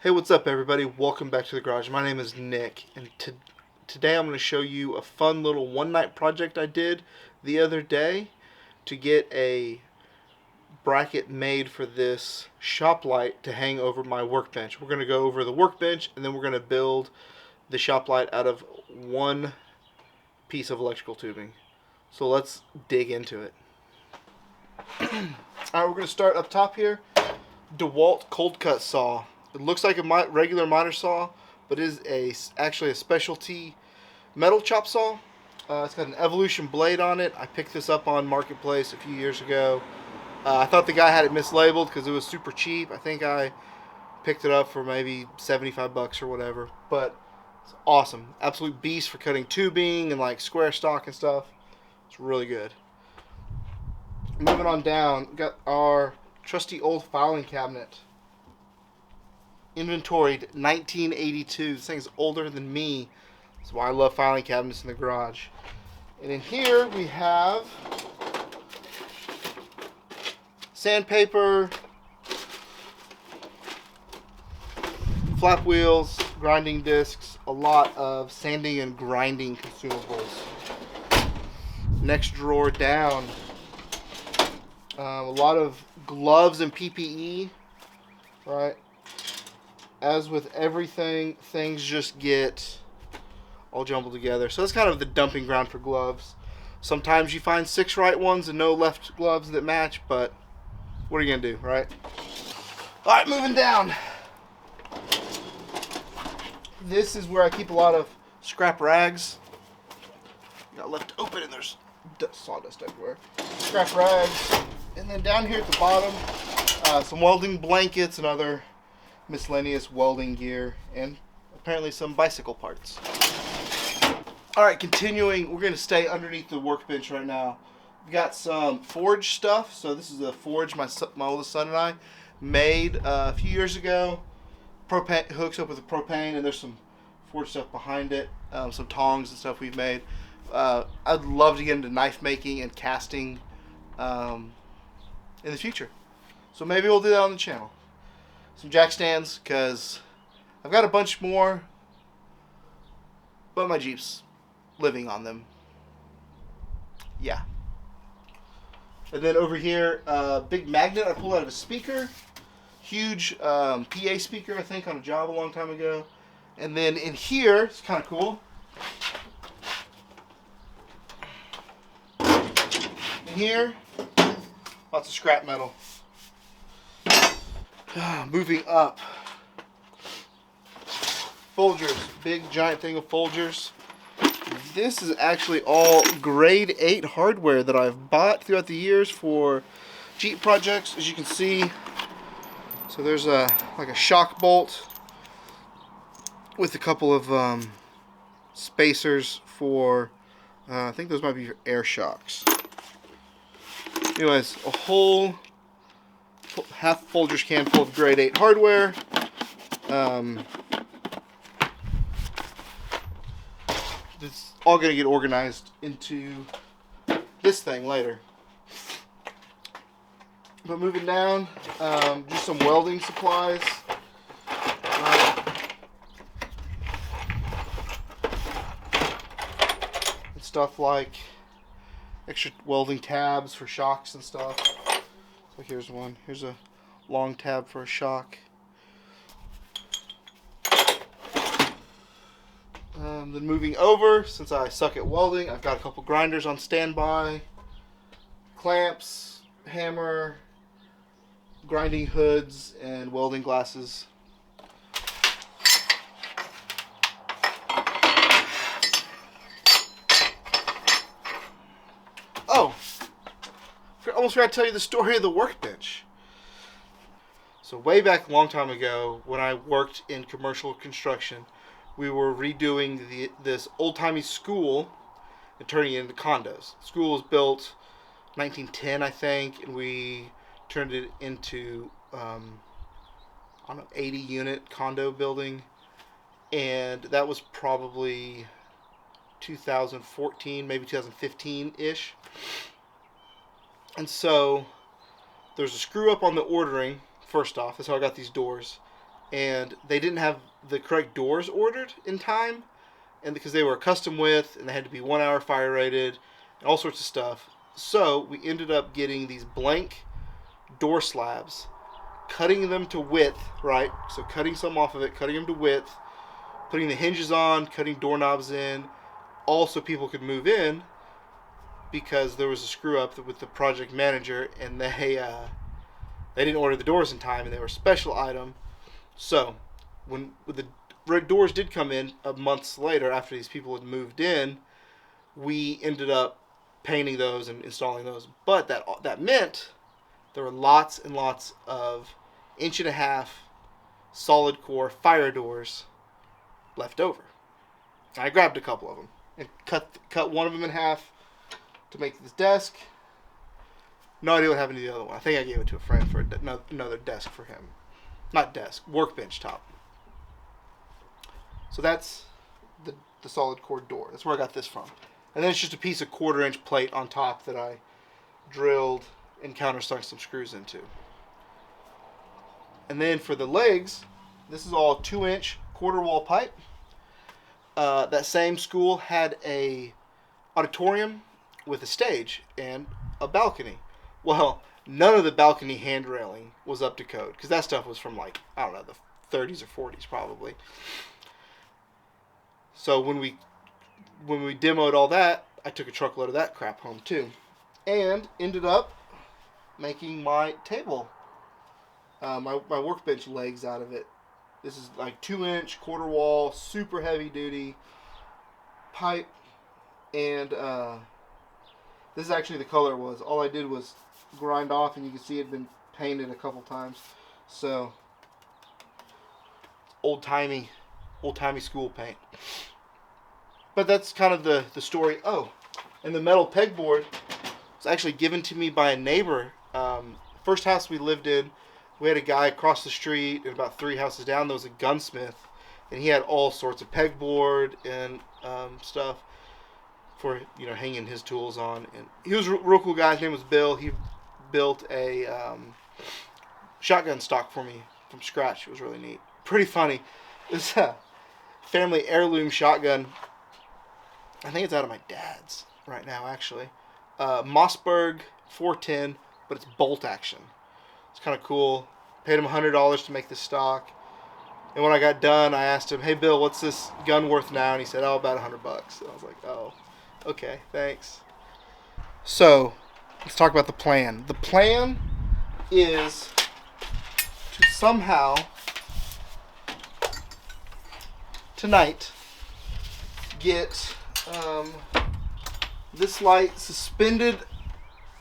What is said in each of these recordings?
Hey, what's up everybody? Welcome back to the garage. My name is Nick, and today I'm going to show you a fun little one-night project I did the other day to get a bracket made for this shop light to hang over my workbench. We're going to go over the workbench, and then we're going to build the shop light out of one piece of electrical tubing. So let's dig into it. Alright, we're going to start up top here. DeWalt cold cut saw. It looks like a regular miter saw, but it is actually a specialty metal chop saw. It's got an Evolution blade on it. I picked this up on Marketplace a few years ago. I thought the guy had it mislabeled because it was super cheap. I think I picked it up for maybe 75 bucks or whatever. But it's awesome. Absolute beast for cutting tubing and like square stock and stuff. It's really good. Moving on down, we got our trusty old filing cabinet. Inventoried 1982. This thing's older than me. That's why I love filing cabinets in the garage. And in here we have sandpaper, flap wheels, grinding discs, a lot of sanding and grinding consumables. Next drawer down, a lot of gloves and PPE, right? As with everything, things just get all jumbled together. So that's kind of the dumping ground for gloves. Sometimes you find 6 right ones and no left gloves that match, but what are you going to do, right? Alright, moving down. This is where I keep a lot of scrap rags. Got left open and there's sawdust everywhere. Scrap rags. And then down here at the bottom, some welding blankets and other miscellaneous welding gear, and apparently some bicycle parts. Alright, continuing, we're going to stay underneath the workbench right now. We've got some forge stuff. So this is a forge my oldest son and I made a few years ago. Propane hooks up with a propane, and there's some forge stuff behind it. Some tongs and stuff we've made. I'd love to get into knife making and casting in the future. So maybe we'll do that on the channel. Some jack stands, because I've got a bunch more, but my Jeep's living on them. Yeah. And then over here, big magnet I pulled out of a speaker. Huge PA speaker, I think, on a job a long time ago. And then in here, it's kind of cool. In here, lots of scrap metal. Moving up, Folgers, big giant thing of Folgers. This is actually all grade 8 hardware that I've bought throughout the years for Jeep projects, as you can see. So there's like a shock bolt with a couple of spacers for, I think those might be air shocks. Anyways, a whole half Folgers can full of grade 8 hardware. It's all going to get organized into this thing later. But moving down, just some welding supplies. And stuff like extra welding tabs for shocks and stuff. So here's one. Here's a long tab for a shock. Then moving over, since I suck at welding, I've got a couple grinders on standby, clamps, hammer, grinding hoods, and welding glasses. Oh! I almost forgot to tell you the story of the workbench. So way back a long time ago, when I worked in commercial construction, we were redoing this old-timey school and turning it into condos. The school was built 1910, I think, and we turned it into, I don't know, 80-unit condo building. And that was probably 2014, maybe 2015-ish. And so there's a screw up on the ordering, first off. That's how I got these doors. and they didn't have the correct doors ordered in time, and because they were a custom width and they had to be 1 hour fire rated and all sorts of stuff. So we ended up getting these blank door slabs, cutting them to width, right? So cutting some off of it, cutting them to width, putting the hinges on, cutting doorknobs in, all so people could move in, because there was a screw up with the project manager and they didn't order the doors in time and they were a special item. So when the red doors did come in months later after these people had moved in, we ended up painting those and installing those. But that meant there were lots and lots of 1.5 inch solid core fire doors left over. I grabbed a couple of them and cut one of them in half to make this desk. No idea what happened to the other one. I think I gave it to a friend for another desk for him. Not desk, workbench top. So that's the solid core door. That's where I got this from. And then it's just a piece of 1/4 inch plate on top that I drilled and countersunk some screws into. And then for the legs, this is all 2 inch quarter wall pipe. That same school had a auditorium with a stage and a balcony. Well, none of the balcony hand railing was up to code, because that stuff was from, like, I don't know, the 30s or 40s probably. So when we demoed all that, I took a truckload of that crap home too, and ended up making my table, my workbench legs out of it. This is like 2 inch quarter wall, super heavy duty pipe, and this is actually the color it was. All I did was grind off, and you can see it had been painted a couple times. So old-timey school paint. But that's kind of the story. Oh, and the metal pegboard was actually given to me by a neighbor. First house we lived in, we had a guy across the street, and about 3 houses down, there was a gunsmith, and he had all sorts of pegboard and stuff for, you know, hanging his tools on. And he was a real cool guy. His name was Bill. He built a shotgun stock for me from scratch. It was really neat. Pretty funny. It's a family heirloom shotgun. I think it's out of my dad's right now, actually. Mossberg 410, but it's bolt action. It's kind of cool. Paid him $100 to make this stock. And when I got done, I asked him, "Hey, Bill, what's this gun worth now?" And he said, "Oh, about $100." And I was like, "Oh, okay, thanks." So, let's talk about the plan. The plan is to somehow, tonight, get this light suspended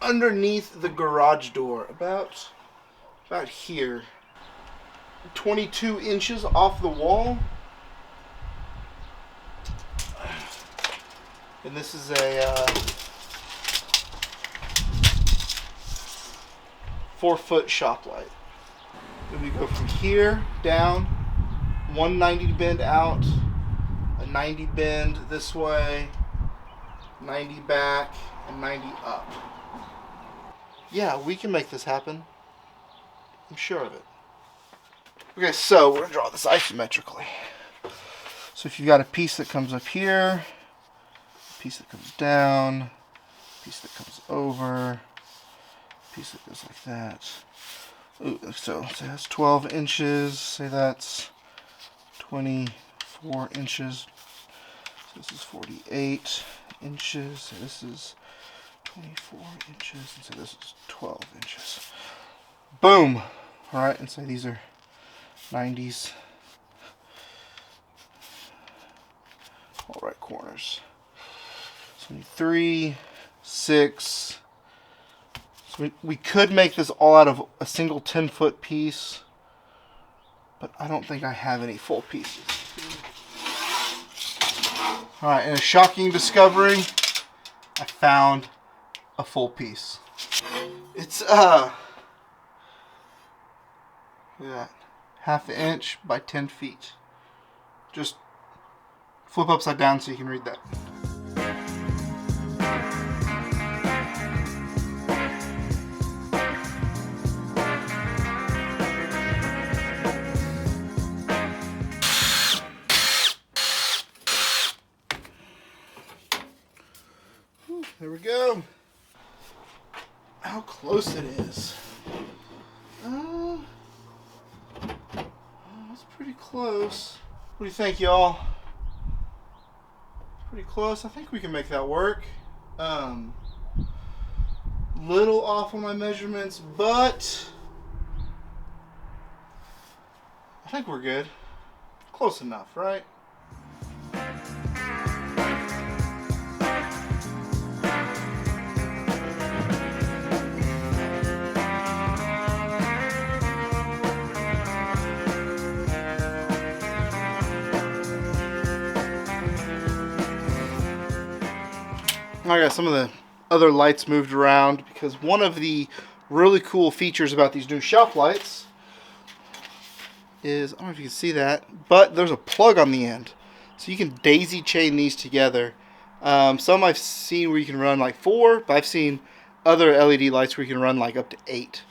underneath the garage door, about here, 22 inches off the wall. And this is a 4-foot shop light. Then we go from here down, 190 bend out, a 90 bend this way, 90 back, and 90 up. Yeah, we can make this happen. I'm sure of it. Okay, so we're going to draw this isometrically. So if you've got a piece that comes up here, a piece that comes down, a piece that comes over, a piece that goes like that. Ooh, so say that's 12 inches, say that's 24 inches. So this is 48 inches, so this is 24 inches, and so this is 12 inches. Boom! Alright, and say these are 90s. All right corners. So 3, 6. So we could make this all out of a single 10-foot piece, but I don't think I have any full pieces. Alright, and a shocking discovery, I found a full piece. It's look at that, 1/2 inch by 10 feet. Just flip upside down so you can read that. There we go. How close it is. It's pretty close. What do you think, y'all? Pretty close. I think we can make that work. Little off on my measurements, but I think we're good. Close enough, right? I got some of the other lights moved around because one of the really cool features about these new shop lights is, I don't know if you can see that, but there's a plug on the end. So you can daisy chain these together. Some I've seen where you can run like 4, but I've seen other LED lights where you can run like up to 8.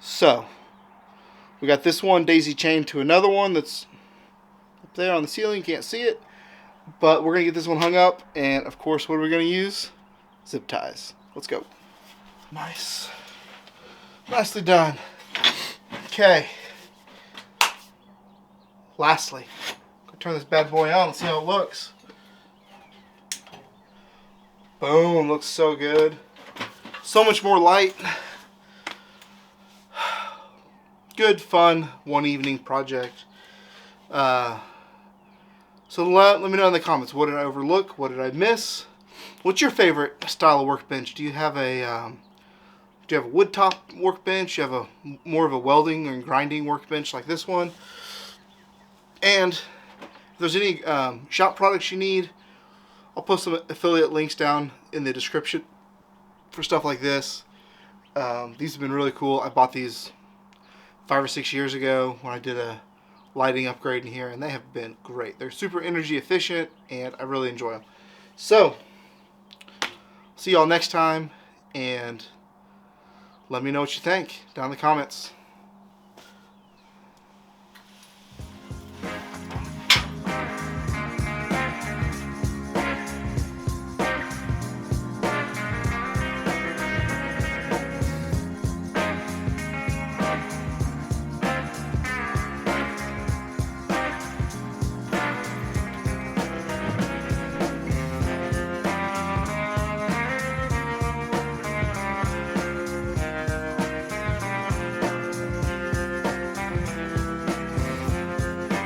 So we got this one daisy chained to another one that's up there on the ceiling. You can't see it. But we're going to get this one hung up, and of course, what are we going to use? Zip ties. Let's go. Nice. Nicely done. Okay. Lastly, go turn this bad boy on and see how it looks. Boom. Looks so good. So much more light. Good, fun, one evening project. So let me know in the comments, what did I overlook? What did I miss? What's your favorite style of workbench? Do you have a wood top workbench? Do you have more of a welding and grinding workbench like this one? And if there's any shop products you need, I'll post some affiliate links down in the description for stuff like this. These have been really cool. I bought these 5 or 6 years ago when I did a lighting upgrade in here, and they have been great. They're super energy efficient, and I really enjoy them. So, see y'all next time, and let me know what you think down in the comments.